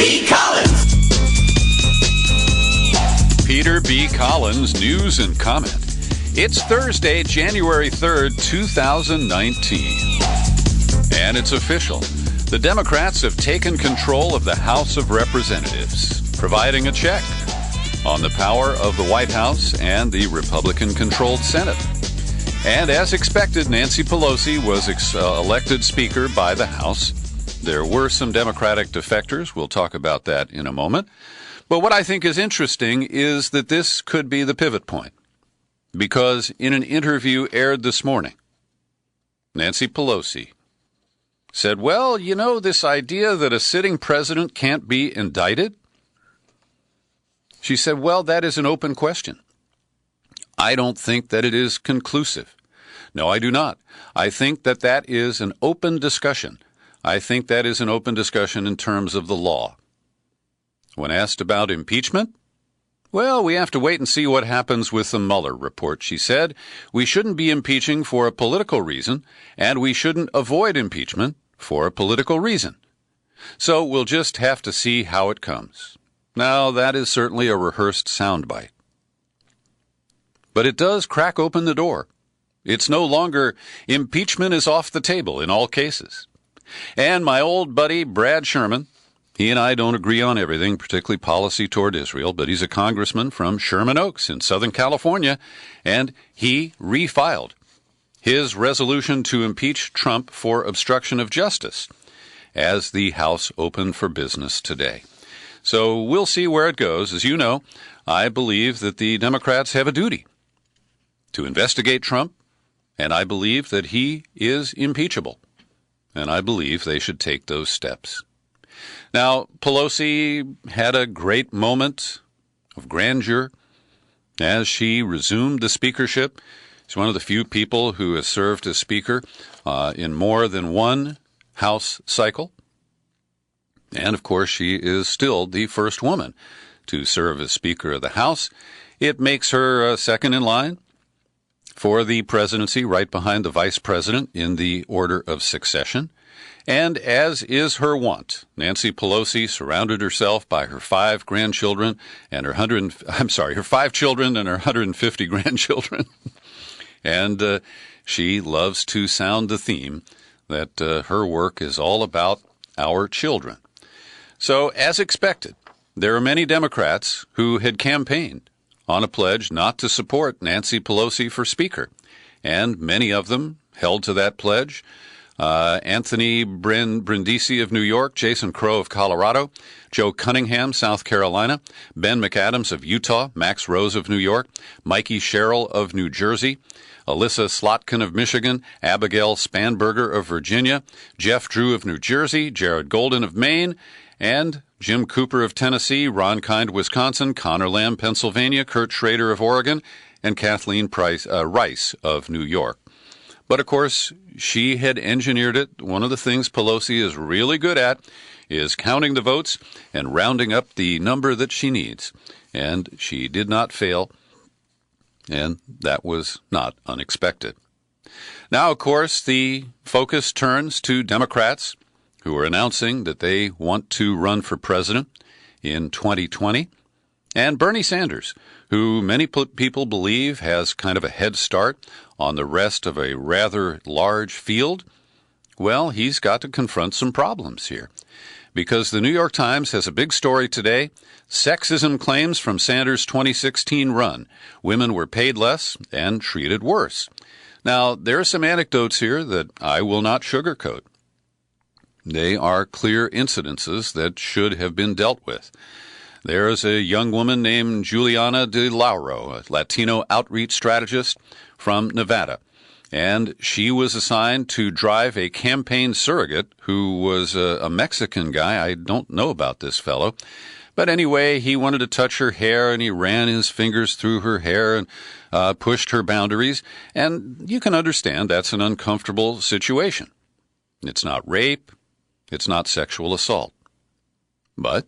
B. Collins. Peter B. Collins, news and comment. It's Thursday, January 3rd, 2019. And it's official. The Democrats have taken control of the House of Representatives, providing a check on the power of the White House and the Republican-controlled Senate. And as expected, Nancy Pelosi was elected Speaker by the House. There were some Democratic defectors. We'll talk about that in a moment. But what I think is interesting is that this could be the pivot point. Because in an interview aired this morning, Nancy Pelosi said, well, you know, this idea that a sitting president can't be indicted? She said, well, that is an open question. I don't think that it is conclusive. No, I do not. I think that that is an open discussion. I think that is an open discussion in terms of the law. When asked about impeachment, well, we have to wait and see what happens with the Mueller report, she said. We shouldn't be impeaching for a political reason, and we shouldn't avoid impeachment for a political reason. So we'll just have to see how it comes. Now, that is certainly a rehearsed soundbite. But it does crack open the door. It's no longer impeachment is off the table in all cases. And my old buddy Brad Sherman, he and I don't agree on everything, particularly policy toward Israel, but he's a congressman from Sherman Oaks in Southern California, and he refiled his resolution to impeach Trump for obstruction of justice as the House opened for business today. So we'll see where it goes. As you know, I believe that the Democrats have a duty to investigate Trump, and I believe that he is impeachable, and I believe they should take those steps. Now, Pelosi had a great moment of grandeur as she resumed the speakership. She's one of the few people who has served as Speaker in more than one House cycle. And, of course, she is still the first woman to serve as Speaker of the House. It makes her second in line for the presidency, right behind the Vice President in the order of succession. And as is her wont, Nancy Pelosi surrounded herself by her five grandchildren and her 5 children and her 150 grandchildren. And she loves to sound the theme that her work is all about our children. So, as expected, there are many Democrats who had campaigned on a pledge not to support Nancy Pelosi for Speaker, and many of them held to that pledge. Anthony Brindisi of New York, Jason Crow of Colorado, Joe Cunningham, South Carolina, Ben McAdams of Utah, Max Rose of New York, Mikey Sherrill of New Jersey, Alyssa Slotkin of Michigan, Abigail Spanberger of Virginia, Jeff Drew of New Jersey, Jared Golden of Maine, and Jim Cooper of Tennessee, Ron Kind, Wisconsin, Connor Lamb, Pennsylvania, Kurt Schrader of Oregon, and Kathleen Rice of New York. But, of course, she had engineered it. One of the things Pelosi is really good at is counting the votes and rounding up the number that she needs. And she did not fail, and that was not unexpected. Now, of course, the focus turns to Democrats who are announcing that they want to run for president in 2020, and Bernie Sanders, who many people believe has kind of a head start on the rest of a rather large field. Well, he's got to confront some problems here, because the New York Times has a big story today: sexism claims from Sanders' 2016 run. Women were paid less and treated worse. Now, there are some anecdotes here that I will not sugarcoat. They are clear incidences that should have been dealt with. There is a young woman named Juliana De Lauro, a Latino outreach strategist from Nevada, and she was assigned to drive a campaign surrogate who was a Mexican guy. I don't know about this fellow. But anyway, he wanted to touch her hair, and he ran his fingers through her hair and pushed her boundaries. And you can understand that's an uncomfortable situation. It's not rape. It's not sexual assault. But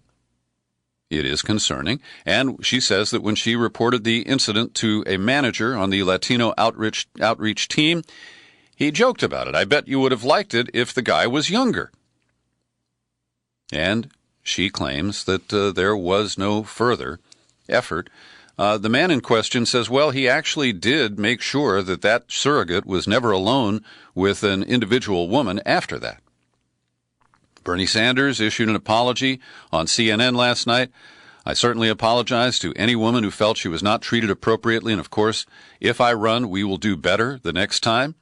it is concerning. And she says that when she reported the incident to a manager on the Latino outreach team, he joked about it. I bet you would have liked it if the guy was younger. And she claims that there was no further effort. The man in question says, well, he actually did make sure that that surrogate was never alone with an individual woman after that. Bernie Sanders issued an apology on CNN last night. I certainly apologize to any woman who felt she was not treated appropriately, and of course, if I run, we will do better the next time.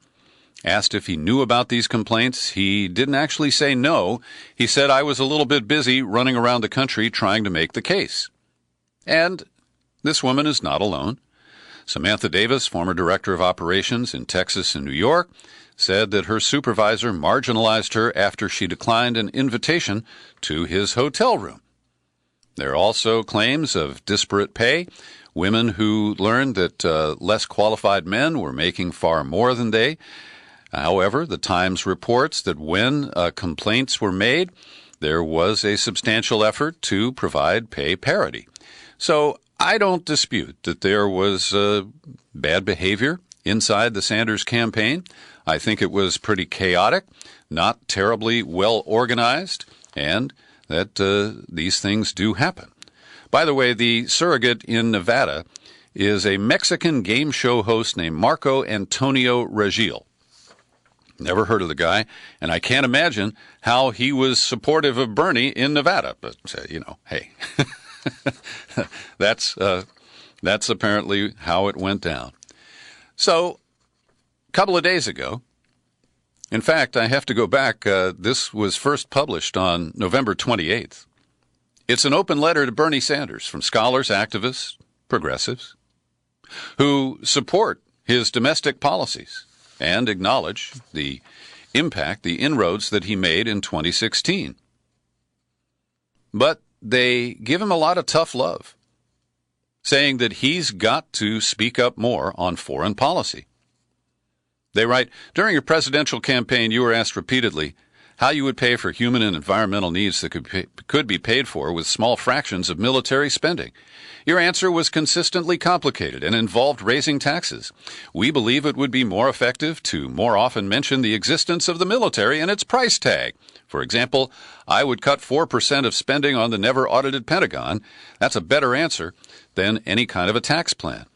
Asked if he knew about these complaints, he didn't actually say no. He said, I was a little bit busy running around the country trying to make the case. And this woman is not alone. Samantha Davis, former director of operations in Texas and New York, said that her supervisor marginalized her after she declined an invitation to his hotel room. There are also claims of disparate pay. Women who learned that less qualified men were making far more than they. However, the Times reports that when complaints were made, there was a substantial effort to provide pay parity. So I don't dispute that there was bad behavior inside the Sanders campaign. I think it was pretty chaotic, not terribly well organized, and that these things do happen. By the way, the surrogate in Nevada is a Mexican game show host named Marco Antonio Regil. Never heard of the guy, and I can't imagine how he was supportive of Bernie in Nevada. But, hey, that's apparently how it went down. So, a couple of days ago, in fact, I have to go back. This was first published on November 28th. It's an open letter to Bernie Sanders from scholars, activists, progressives, who support his domestic policies and acknowledge the impact, the inroads that he made in 2016. But they give him a lot of tough love, saying that he's got to speak up more on foreign policy. They write, during your presidential campaign, you were asked repeatedly how you would pay for human and environmental needs that could be paid for with small fractions of military spending. Your answer was consistently complicated and involved raising taxes. We believe it would be more effective to more often mention the existence of the military and its price tag. For example, I would cut 4% of spending on the never-audited Pentagon. That's a better answer than any kind of a tax plan.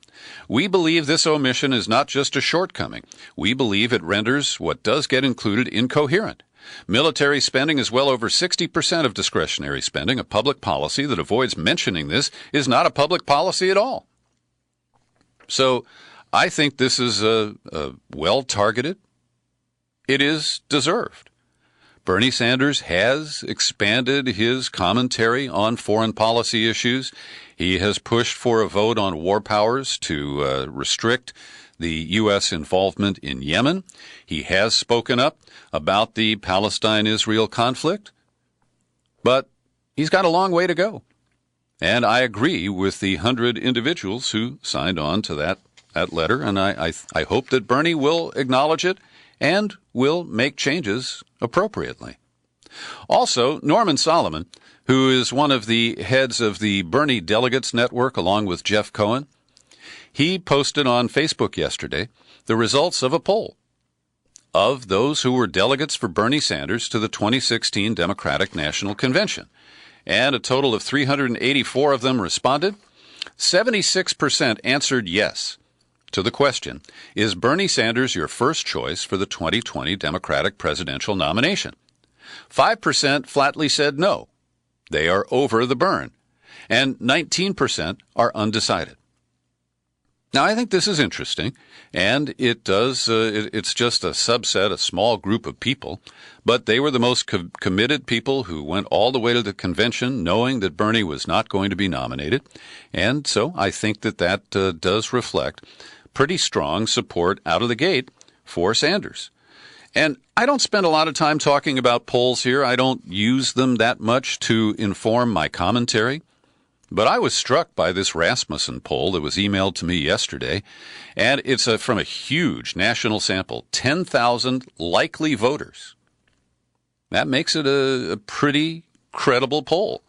We believe this omission is not just a shortcoming. We believe it renders what does get included incoherent. Military spending is well over 60% of discretionary spending. A public policy that avoids mentioning this is not a public policy at all. So I think this is well-targeted. It is deserved. Bernie Sanders has expanded his commentary on foreign policy issues. He has pushed for a vote on war powers to restrict the U.S. involvement in Yemen. He has spoken up about the Palestine-Israel conflict, but he's got a long way to go. And I agree with the 100 individuals who signed on to that letter, and I hope that Bernie will acknowledge it and will make changes appropriately. Also, Norman Solomon, who is one of the heads of the Bernie Delegates Network along with Jeff Cohen, he posted on Facebook yesterday the results of a poll of those who were delegates for Bernie Sanders to the 2016 Democratic National Convention. And a total of 384 of them responded. 76% answered yes to the question, is Bernie Sanders your first choice for the 2020 Democratic presidential nomination? 5% flatly said no. They are over the burn. And 19% are undecided. Now, I think this is interesting, and it's just a subset, a small group of people, but they were the most committed people who went all the way to the convention knowing that Bernie was not going to be nominated, and so I think that does reflect pretty strong support out of the gate for Sanders. And I don't spend a lot of time talking about polls here. I don't use them that much to inform my commentary. But I was struck by this Rasmussen poll that was emailed to me yesterday, and it's from a huge national sample, 10,000 likely voters. That makes it a pretty credible poll.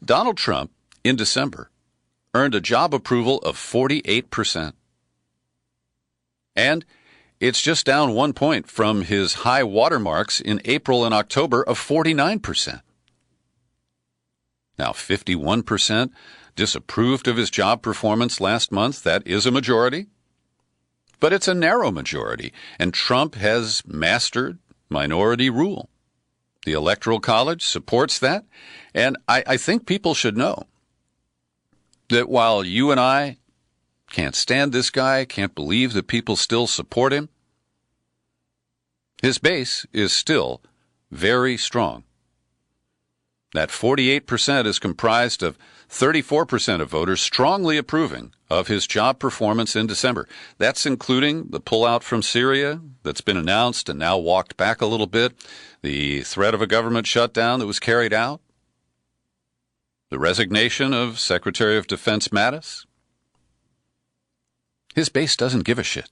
Donald Trump, in December, earned a job approval of 48%. And it's just down 1 point from his high watermarks in April and October of 49%. Now, 51% disapproved of his job performance last month. That is a majority, but it's a narrow majority, and Trump has mastered minority rule. The Electoral College supports that, and I think people should know that while you and I can't stand this guy, can't believe that people still support him, his base is still very strong. That 48% is comprised of 34% of voters strongly approving of his job performance in December. That's including the pullout from Syria that's been announced and now walked back a little bit, the threat of a government shutdown that was carried out, the resignation of Secretary of Defense Mattis. His base doesn't give a shit.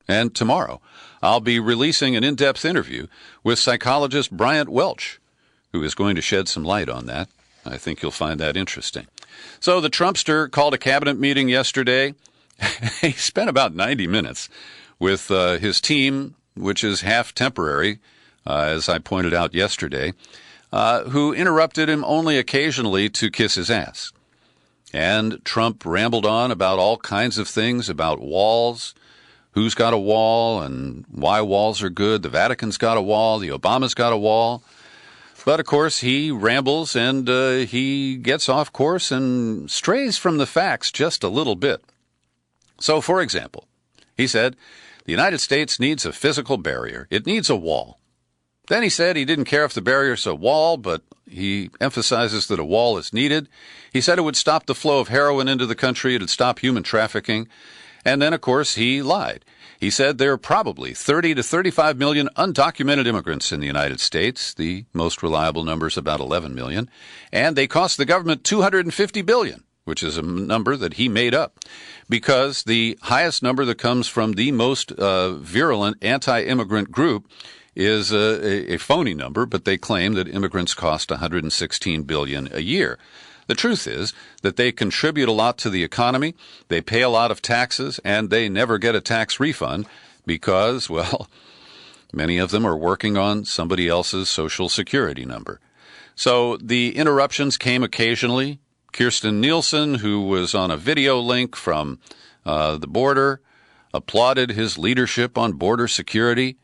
And tomorrow, I'll be releasing an in-depth interview with psychologist Bryant Welch, who is going to shed some light on that. I think you'll find that interesting. So the Trumpster called a cabinet meeting yesterday. He spent about 90 minutes with his team, which is half temporary, as I pointed out yesterday, who interrupted him only occasionally to kiss his ass. And Trump rambled on about all kinds of things, about walls, who's got a wall and why walls are good. The Vatican's got a wall. The Obama's got a wall. But, of course, he rambles and he gets off course and strays from the facts just a little bit. So, for example, he said, the United States needs a physical barrier. It needs a wall. Then he said he didn't care if the barrier's a wall, but he emphasizes that a wall is needed. He said it would stop the flow of heroin into the country. It would stop human trafficking. And then, of course, he lied. He said there are probably 30 to 35 million undocumented immigrants in the United States. The most reliable number is about 11 million. And they cost the government $250 billion, which is a number that he made up, because the highest number that comes from the most virulent anti-immigrant group is a phony number, but they claim that immigrants cost $116 billion a year. The truth is that they contribute a lot to the economy, they pay a lot of taxes, and they never get a tax refund because, well, many of them are working on somebody else's Social Security number. So the interruptions came occasionally. Kirstjen Nielsen, who was on a video link from the border, applauded his leadership on border security.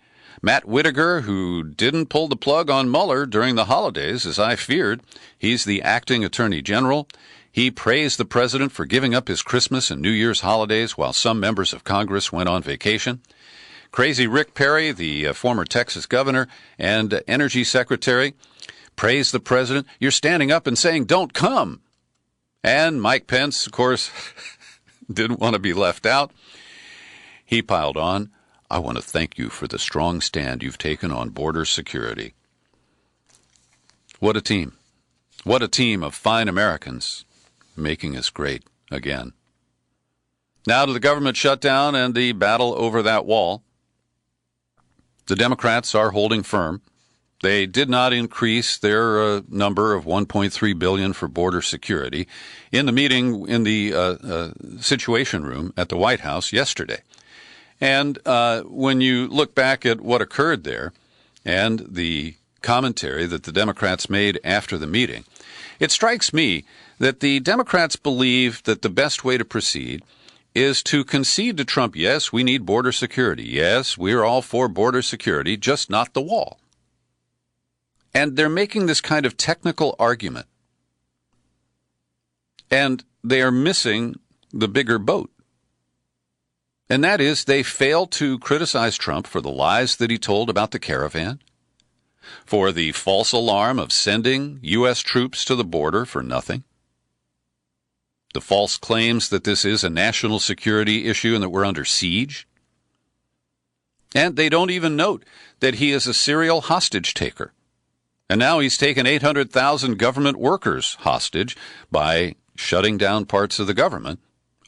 Matt Whitaker, who didn't pull the plug on Mueller during the holidays, as I feared, he's the acting attorney general. He praised the president for giving up his Christmas and New Year's holidays while some members of Congress went on vacation. Crazy Rick Perry, the former Texas governor and energy secretary, praised the president. You're standing up and saying, don't come. And Mike Pence, of course, didn't want to be left out. He piled on, I want to thank you for the strong stand you've taken on border security. What a team. What a team of fine Americans making us great again. Now to the government shutdown and the battle over that wall. The Democrats are holding firm. They did not increase their number of $1.3 billion for border security in the meeting in the Situation Room at the White House yesterday. And when you look back at what occurred there and the commentary that the Democrats made after the meeting, it strikes me that the Democrats believe that the best way to proceed is to concede to Trump, yes, we need border security. Yes, we're all for border security, just not the wall. And they're making this kind of technical argument. And they are missing the bigger boat. And that is, they failed to criticize Trump for the lies that he told about the caravan, for the false alarm of sending U.S. troops to the border for nothing, the false claims that this is a national security issue and that we're under siege. And they don't even note that he is a serial hostage taker. And now he's taken 800,000 government workers hostage by shutting down parts of the government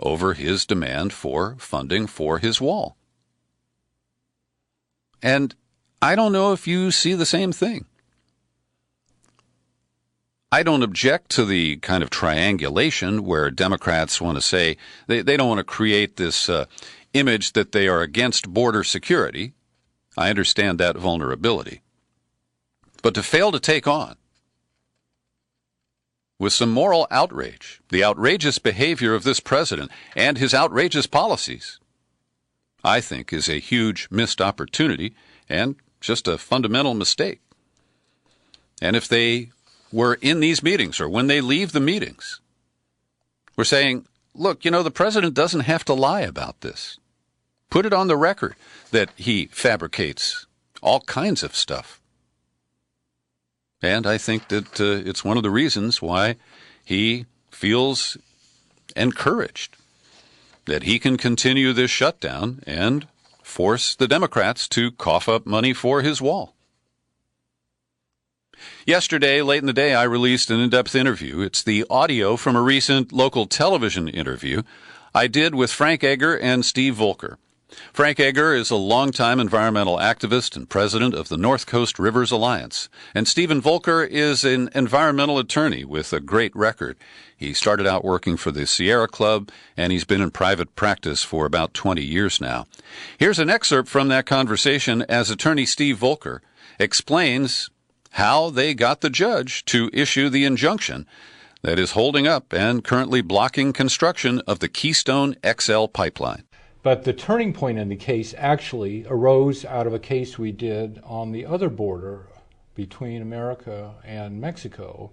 over his demand for funding for his wall. And I don't know if you see the same thing. I don't object to the kind of triangulation where Democrats want to say they don't want to create this image that they are against border security. I understand that vulnerability. But to fail to take on with some moral outrage, the outrageous behavior of this president and his outrageous policies, I think is a huge missed opportunity and just a fundamental mistake. And if they were in these meetings or when they leave the meetings, we're saying, look, the president doesn't have to lie about this. Put it on the record that he fabricates all kinds of stuff. And I think that it's one of the reasons why he feels encouraged that he can continue this shutdown and force the Democrats to cough up money for his wall. Yesterday, late in the day, I released an in-depth interview. It's the audio from a recent local television interview I did with Frank Egger and Steve Volker. Frank Egger is a longtime environmental activist and president of the North Coast Rivers Alliance, and Stephen Volker is an environmental attorney with a great record. He started out working for the Sierra Club, and he's been in private practice for about 20 years now. Here's an excerpt from that conversation as attorney Steve Volker explains how they got the judge to issue the injunction that is holding up and currently blocking construction of the Keystone XL pipeline. But the turning point in the case actually arose out of a case we did on the other border between America and Mexico,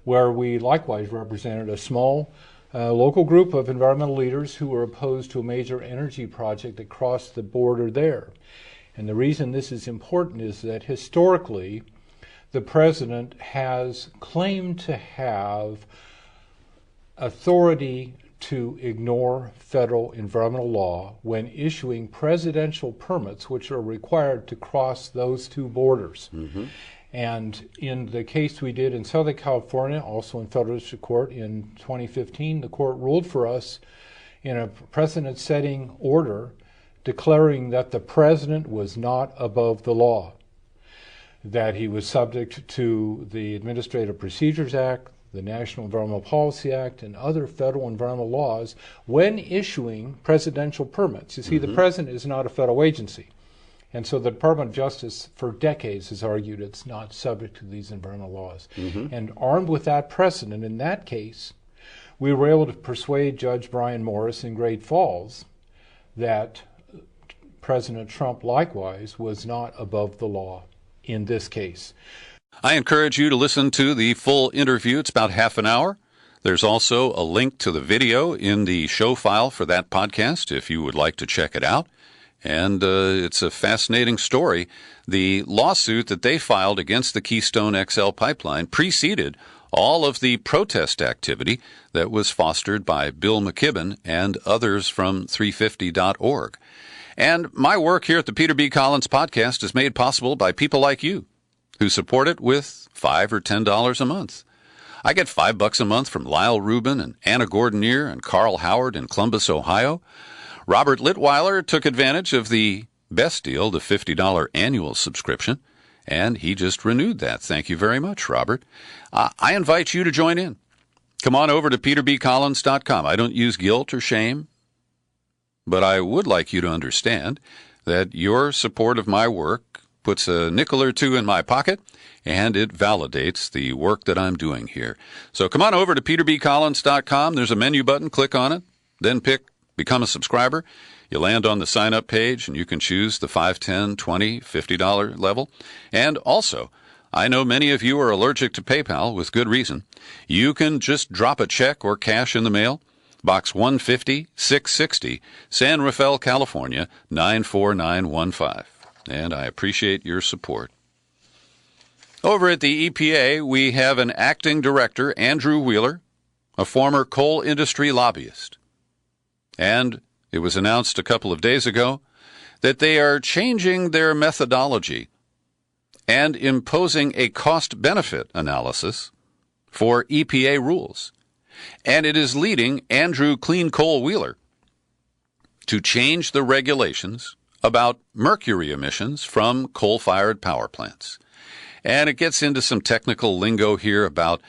where we likewise represented a small local group of environmental leaders who were opposed to a major energy project that crossed the border there. And the reason this is important is that historically, the president has claimed to have authority to ignore federal environmental law when issuing presidential permits, which are required to cross those two borders. Mm-hmm. And in the case we did in Southern California, also in federal district court in 2015, the court ruled for us in a precedent-setting order declaring that the president was not above the law, that he was subject to the Administrative Procedures Act, the National Environmental Policy Act, and other federal environmental laws when issuing presidential permits. You see, the president is not a federal agency. And so the Department of Justice for decades has argued it's not subject to these environmental laws. And armed with that precedent, in that case, we were able to persuade Judge Brian Morris in Great Falls that President Trump likewise was not above the law in this case. I encourage you to listen to the full interview. It's about half an hour. There's also a link to the video in the show file for that podcast if you would like to check it out. And it's a fascinating story. The lawsuit that they filed against the Keystone XL pipeline preceded all of the protest activity that was fostered by Bill McKibben and others from 350.org. And my work here at the Peter B. Collins Podcast is made possible by people like you who support it with $5 or $10 a month. I get $5 a month from Lyle Rubin and Anna Gordonier and Carl Howard in Columbus, Ohio. Robert Litweiler took advantage of the best deal, the $50 annual subscription, and he just renewed that. Thank you very much, Robert. I invite you to join in. Come on over to peterbcollins.com. I don't use guilt or shame, but I would like you to understand that your support of my work puts a nickel or two in my pocket, and it validates the work that I'm doing here. So come on over to peterbcollins.com. There's a menu button. Click on it. Then pick Become a Subscriber. You land on the sign-up page, and you can choose the $5, $10, $20, $50 level. And also, I know many of you are allergic to PayPal with good reason. You can just drop a check or cash in the mail. Box 150, 660, San Rafael, California, 94915. And I appreciate your support. Over at the EPA, we have an acting director, Andrew Wheeler, a former coal industry lobbyist. And it was announced a couple of days ago that they are changing their methodology and imposing a cost-benefit analysis for EPA rules. And it is leading Andrew Clean Coal Wheeler to change the regulations about mercury emissions from coal-fired power plants. And it gets into some technical lingo here about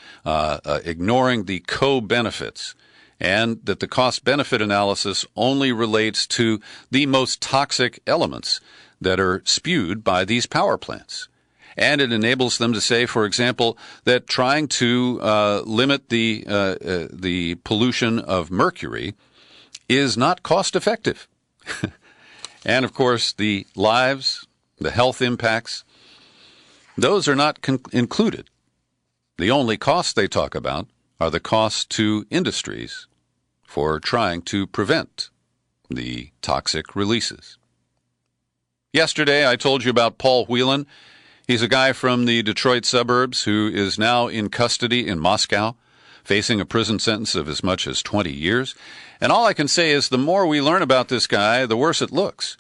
ignoring the co-benefits, and that the cost-benefit analysis only relates to the most toxic elements that are spewed by these power plants. And it enables them to say, for example, that trying to limit the pollution of mercury is not cost effective. And of course, the lives, the health impacts, those are not included. The only costs they talk about are the costs to industries for trying to prevent the toxic releases. Yesterday, I told you about Paul Whelan. He's a guy from the Detroit suburbs who is now in custody in Moscow, facing a prison sentence of as much as 20 years. And all I can say is the more we learn about this guy, the worse it looks.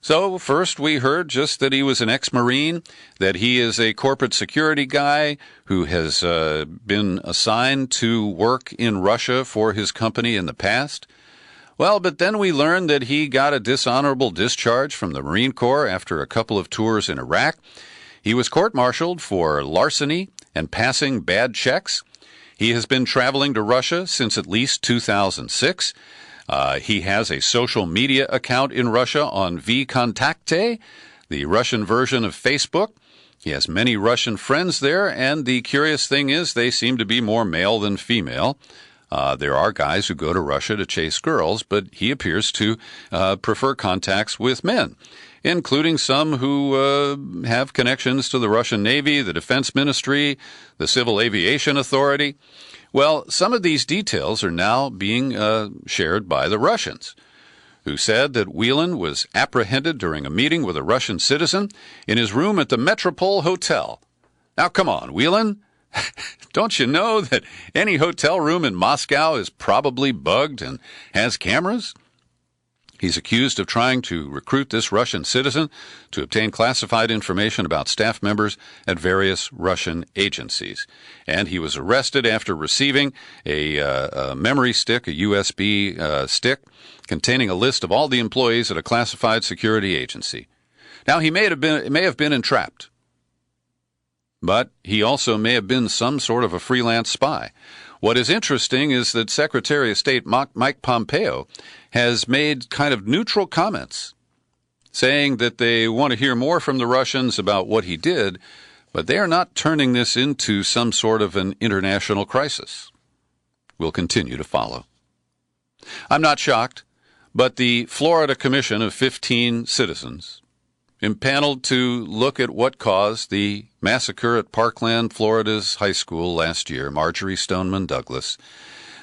So first we heard just that he was an ex-Marine, that he is a corporate security guy who has been assigned to work in Russia for his company in the past. Well, but then we learned that he got a dishonorable discharge from the Marine Corps after a couple of tours in Iraq. He was court-martialed for larceny and passing bad checks. He has been traveling to Russia since at least 2006. He has a social media account in Russia on VKontakte, the Russian version of Facebook. He has many Russian friends there, and the curious thing is they seem to be more male than female. There are guys who go to Russia to chase girls, but he appears to prefer contacts with men, including some who have connections to the Russian Navy, the Defense Ministry, the Civil Aviation Authority. Well, some of these details are now being shared by the Russians, who said that Whelan was apprehended during a meeting with a Russian citizen in his room at the Metropole Hotel. Now, come on, Whelan. Don't you know that any hotel room in Moscow is probably bugged and has cameras? He's accused of trying to recruit this Russian citizen to obtain classified information about staff members at various Russian agencies. And he was arrested after receiving a memory stick, a USB stick, containing a list of all the employees at a classified security agency. Now, he may have been entrapped, but he also may have been some sort of a freelance spy. What is interesting is that Secretary of State Mike Pompeo has made kind of neutral comments, saying that they want to hear more from the Russians about what he did, but they are not turning this into some sort of an international crisis. We'll continue to follow. I'm not shocked, but the Florida Commission of 15 citizens, impaneled to look at what caused the massacre at Parkland, Florida's high school last year, Marjorie Stoneman Douglas,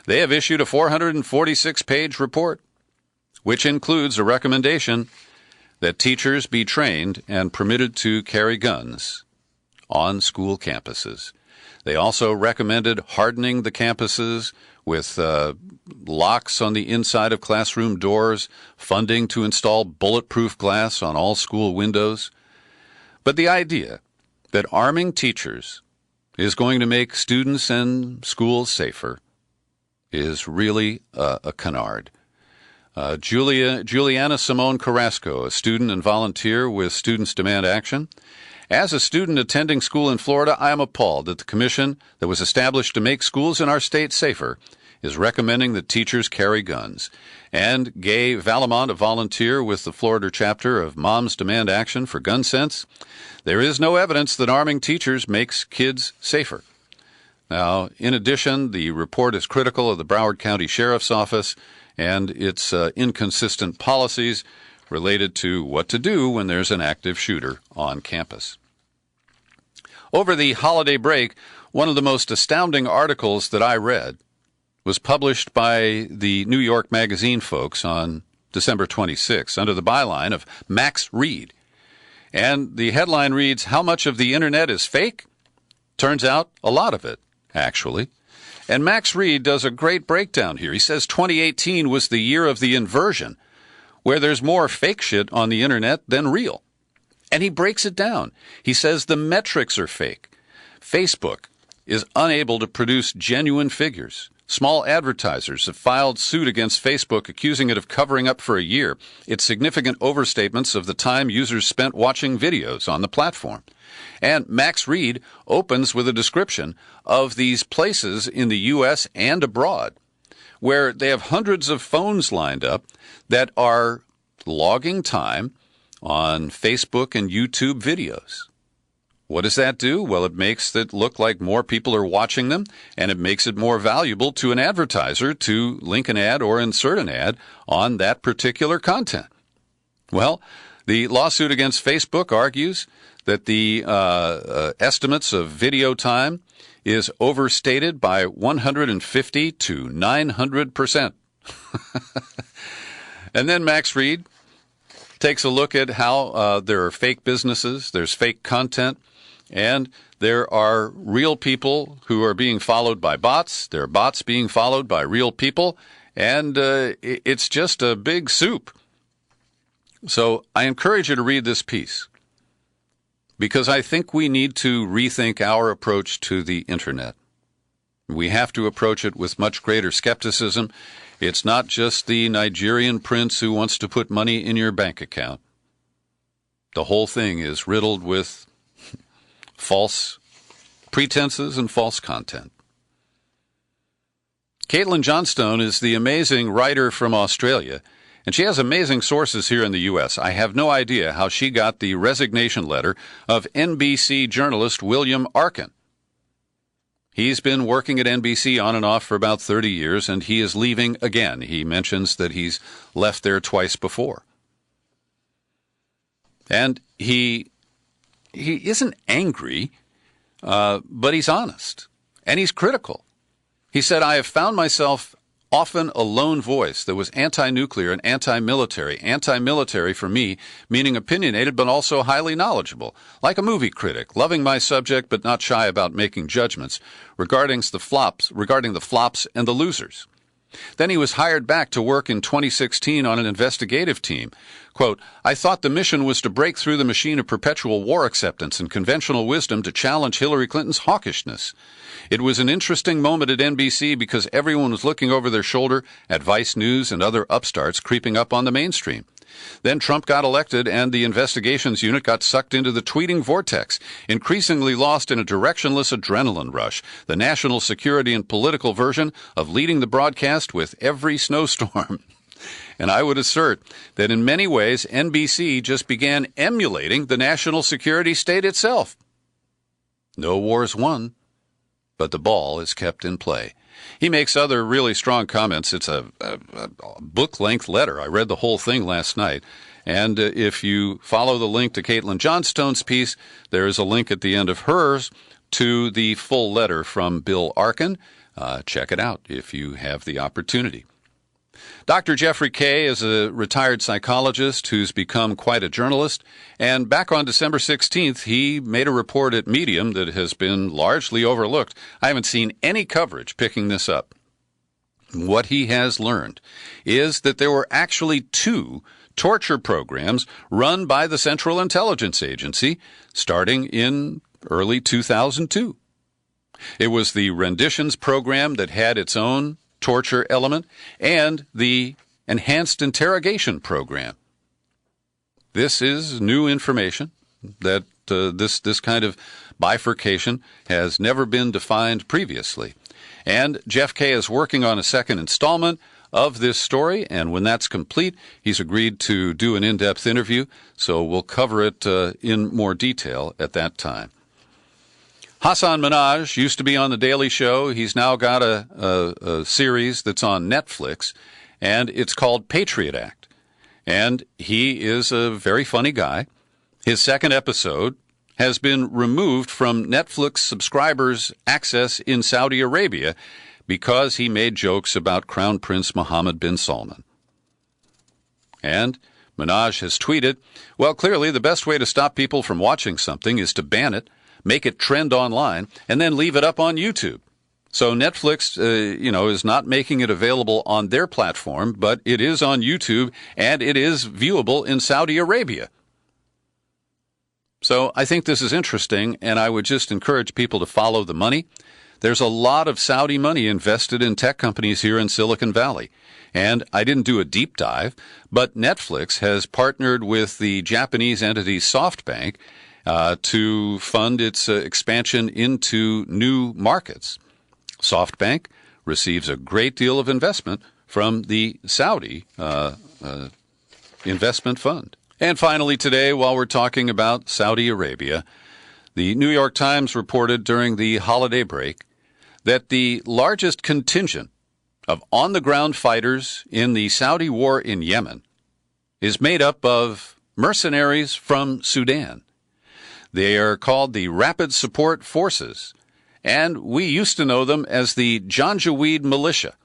they have issued a 446-page report, which includes a recommendation that teachers be trained and permitted to carry guns on school campuses. They also recommended hardening the campuses with locks on the inside of classroom doors, funding to install bulletproof glass on all school windows. But the idea that arming teachers is going to make students and schools safer is really a canard. Juliana Simone Carrasco, a student and volunteer with Students Demand Action. As a student attending school in Florida, I am appalled that the commission that was established to make schools in our state safer is recommending that teachers carry guns. And Gay Valamont, a volunteer with the Florida chapter of Moms Demand Action for Gun Sense, there is no evidence that arming teachers makes kids safer. Now, in addition, the report is critical of the Broward County Sheriff's Office and its inconsistent policies related to what to do when there's an active shooter on campus. Over the holiday break, one of the most astounding articles that I read was published by the New York Magazine folks on December 26 under the byline of Max Read. And the headline reads, "How much of the internet is fake?" Turns out a lot of it, actually. And Max Read does a great breakdown here. He says 2018 was the year of the inversion, where there's more fake shit on the internet than real. And he breaks it down. He says the metrics are fake. Facebook is unable to produce genuine figures. Small advertisers have filed suit against Facebook, accusing it of covering up for a year its significant overstatements of the time users spent watching videos on the platform. And Max Read opens with a description of these places in the U.S. and abroad where they have hundreds of phones lined up that are logging time on Facebook and YouTube videos. What does that do? Well, it makes it look like more people are watching them, and it makes it more valuable to an advertiser to link an ad or insert an ad on that particular content. Well, the lawsuit against Facebook argues that the estimates of video time is overstated by 150 to 900%. And then Max Reed takes a look at how there are fake businesses, there's fake content, and there are real people who are being followed by bots. There are bots being followed by real people, and it's just a big soup. So I encourage you to read this piece, because I think we need to rethink our approach to the Internet. We have to approach it with much greater skepticism. It's not just the Nigerian prince who wants to put money in your bank account. The whole thing is riddled with false pretenses and false content. Caitlin Johnstone is the amazing writer from Australia, and she has amazing sources here in the U.S. I have no idea how she got the resignation letter of NBC journalist William Arkin. He's been working at NBC on and off for about 30 years, and he is leaving again. He mentions that he's left there twice before. And he isn't angry, but he's honest, and he's critical. He said, "I have found myself often a lone voice that was anti-nuclear and anti-military. Anti-military for me, meaning opinionated but also highly knowledgeable, like a movie critic, loving my subject but not shy about making judgments regarding the flops and the losers." Then he was hired back to work in 2016 on an investigative team. Quote, "I thought the mission was to break through the machine of perpetual war acceptance and conventional wisdom to challenge Hillary Clinton's hawkishness. It was an interesting moment at NBC because everyone was looking over their shoulder at Vice News and other upstarts creeping up on the mainstream. Then Trump got elected and the investigations unit got sucked into the tweeting vortex, increasingly lost in a directionless adrenaline rush, the national security and political version of leading the broadcast with every snowstorm." And I would assert that in many ways, NBC just began emulating the national security state itself. No wars won, but the ball is kept in play. He makes other really strong comments. It's a book-length letter. I read the whole thing last night. And if you follow the link to Caitlin Johnstone's piece, there is a link at the end of hers to the full letter from Bill Arkin. Check it out if you have the opportunity. Dr. Jeffrey Kay is a retired psychologist who's become quite a journalist, and back on December 16th, he made a report at Medium that has been largely overlooked. I haven't seen any coverage picking this up. What he has learned is that there were actually 2 torture programs run by the Central Intelligence Agency starting in early 2002. It was the renditions program that had its own torture element, and the enhanced interrogation program. This is new information that this kind of bifurcation has never been defined previously. And Jeff Kay is working on a second installment of this story, and when that's complete, he's agreed to do an in-depth interview, so we'll cover it in more detail at that time. Hasan Minhaj used to be on The Daily Show. He's now got a series that's on Netflix, and it's called Patriot Act. And he is a very funny guy. His second episode has been removed from Netflix subscribers' access in Saudi Arabia because he made jokes about Crown Prince Mohammed bin Salman. And Minhaj has tweeted, "Well, clearly the best way to stop people from watching something is to ban it, make it trend online, and then leave it up on YouTube." So Netflix, is not making it available on their platform, but it is on YouTube, and it is viewable in Saudi Arabia. So I think this is interesting, and I would just encourage people to follow the money. There's a lot of Saudi money invested in tech companies here in Silicon Valley. And I didn't do a deep dive, but Netflix has partnered with the Japanese entity SoftBank to fund its expansion into new markets. SoftBank receives a great deal of investment from the Saudi investment fund. And finally today, while we're talking about Saudi Arabia, The New York Times reported during the holiday break that the largest contingent of on-the-ground fighters in the Saudi war in Yemen is made up of mercenaries from Sudan. They are called the Rapid Support Forces, and we used to know them as the Janjaweed Militia.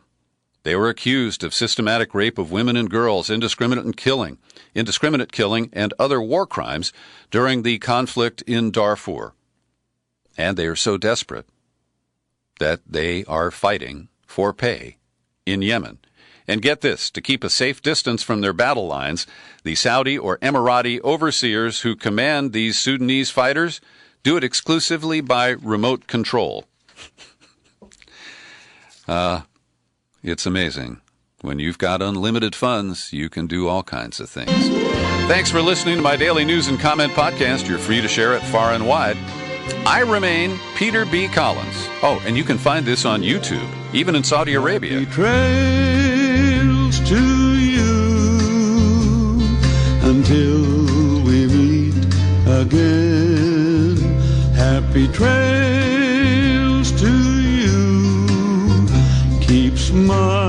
They were accused of systematic rape of women and girls, indiscriminate killing, and other war crimes during the conflict in Darfur. And they are so desperate that they are fighting for pay in Yemen. And get this, to keep a safe distance from their battle lines, the Saudi or Emirati overseers who command these Sudanese fighters do it exclusively by remote control. It's amazing. When you've got unlimited funds, you can do all kinds of things. Thanks for listening to my daily news and comment podcast. You're free to share it far and wide. I remain Peter B. Collins. Oh, and you can find this on YouTube, even in Saudi Arabia. Happy trails to you until we meet again. Happy trails to you. Keep smiling.